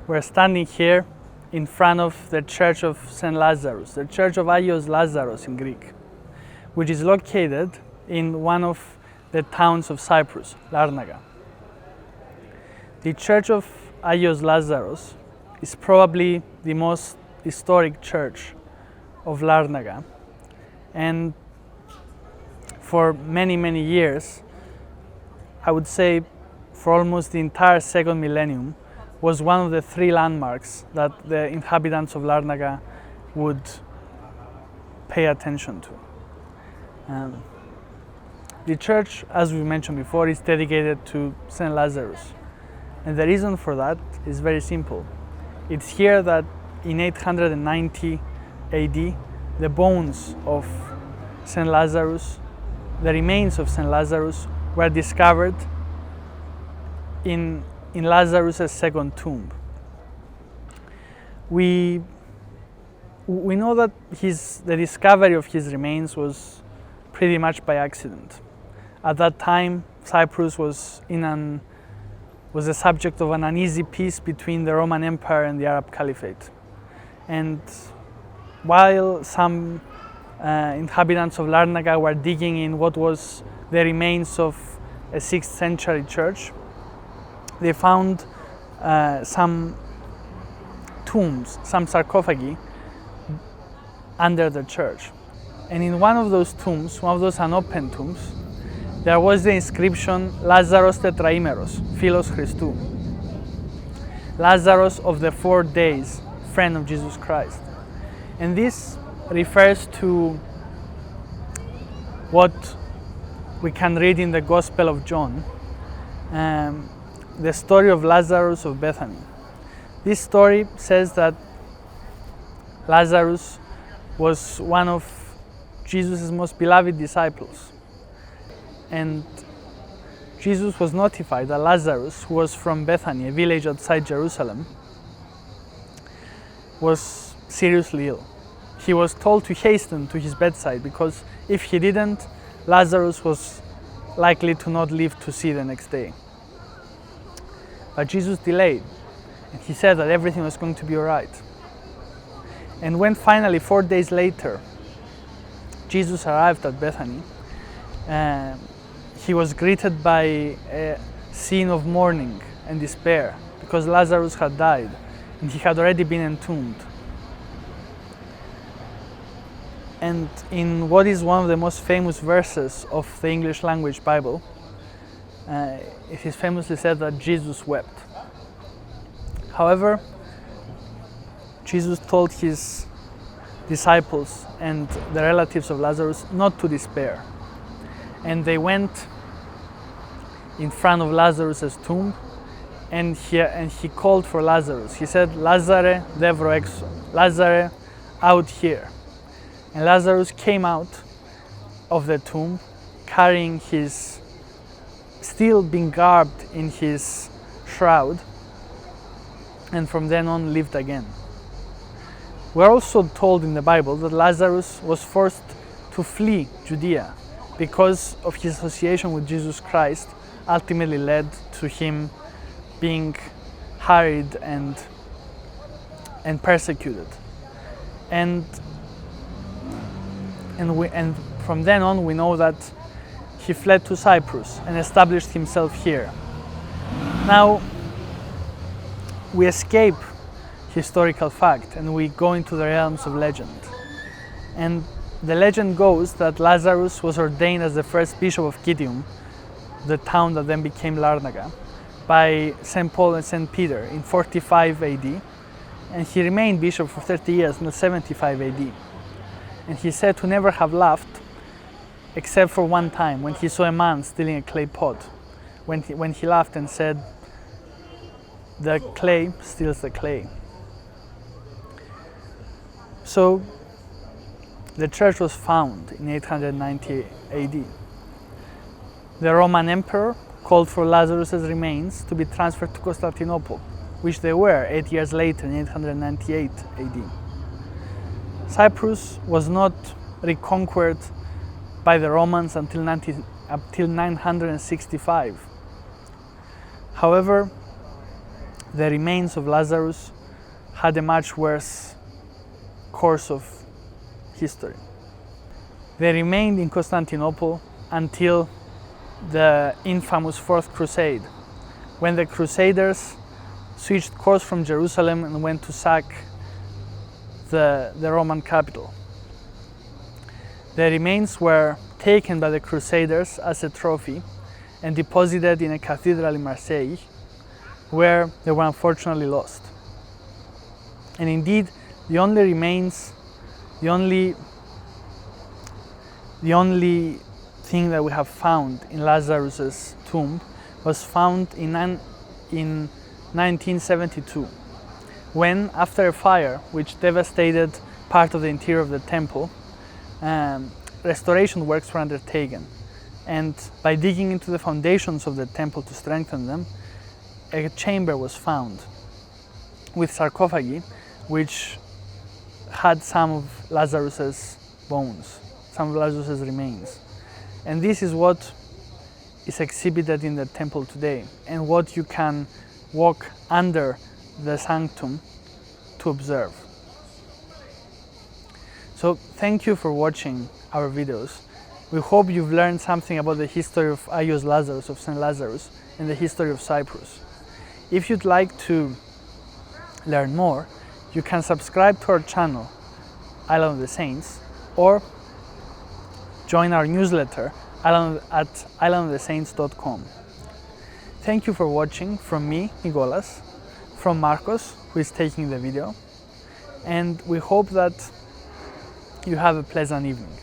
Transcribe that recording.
We're standing here in front of the Church of St Lazarus, the Church of Άγιος Λάζαρος in Greek, which is located in one of the towns of Cyprus, Larnaca. The Church of Άγιος Λάζαρος is probably the most historic church of Larnaca, and for many years, I would say for almost the entire second millennium, was one of the three landmarks that the inhabitants of Larnaca would pay attention to. The church, as we mentioned before, is dedicated to Saint Lazarus, and the reason for that is very simple. It's here that in 890 AD, the bones of Saint Lazarus, the remains of Saint Lazarus, were discovered in Lazarus' second tomb. We know that the discovery of his remains was pretty much by accident. At that time, Cyprus was the subject of an uneasy peace between the Roman Empire and the Arab Caliphate. And while some inhabitants of Larnaca were digging in what was the remains of a 6th century church, they found some tombs, some sarcophagi under the church. And in one of those tombs, one of those unopened tombs, there was the inscription Lazarus tetraimeros, Philos Christou, Lazarus of the 4 days, friend of Jesus Christ. And this refers to what we can read in the Gospel of John, the story of Lazarus of Bethany. This story says that Lazarus was one of Jesus' most beloved disciples, and Jesus was notified that Lazarus, who was from Bethany, a village outside Jerusalem, was seriously ill. He was told to hasten to his bedside because if he didn't, Lazarus was likely to not live to see the next day. But Jesus delayed, and he said that everything was going to be all right. And when finally 4 days later Jesus arrived at Bethany, he was greeted by a scene of mourning and despair because Lazarus had died and he had already been entombed. And in what is one of the most famous verses of the English language Bible, it is famously said that Jesus wept. However, Jesus told his disciples and the relatives of Lazarus not to despair. And they went in front of Lazarus' tomb and he called for Lazarus. He said, Lazare devro exo, Lazare out here. And Lazarus came out of the tomb carrying still being garbed in his shroud, and from then on lived again. We're also told in the Bible that Lazarus was forced to flee Judea because of his association with Jesus Christ, ultimately led to him being harried and persecuted. And from then on we know that he fled to Cyprus and established himself here. Now we escape historical fact and we go into the realms of legend. And the legend goes that Lazarus was ordained as the first bishop of Kidium, the town that then became Larnaca, by St. Paul and St. Peter in 45 AD, and he remained bishop for 30 years until 75 AD. And he said to never have laughed except for one time when he saw a man stealing a clay pot, when he laughed and said, the clay steals the clay. So the church was found in 890 AD. The Roman emperor called for Lazarus' remains to be transferred to Constantinople, which they were 8 years later in 898 AD. Cyprus was not reconquered by the Romans until 965. However, the remains of Lazarus had a much worse course of history. They remained in Constantinople until the infamous Fourth Crusade, when the Crusaders switched course from Jerusalem and went to sack the Roman capital. The remains were taken by the Crusaders as a trophy and deposited in a cathedral in Marseille, where they were unfortunately lost. And indeed, the only remains, the only thing that we have found in Lazarus's tomb was found in 1972, when, after a fire which devastated part of the interior of the temple, restoration works were undertaken. And by digging into the foundations of the temple to strengthen them, a chamber was found with sarcophagi which had some of Lazarus's bones, some of Lazarus's remains. And this is what is exhibited in the temple today, and what you can walk under the sanctum to observe. So thank you for watching our videos. We hope you've learned something about the history of Άγιος Λάζαρος, of Saint Lazarus, and the history of Cyprus. If you'd like to learn more, you can subscribe to our channel, Island of the Saints, or join our newsletter at islandofthesaints.com. Thank you for watching from me, Nicolas, from Marcos, who is taking the video, and we hope that you have a pleasant evening.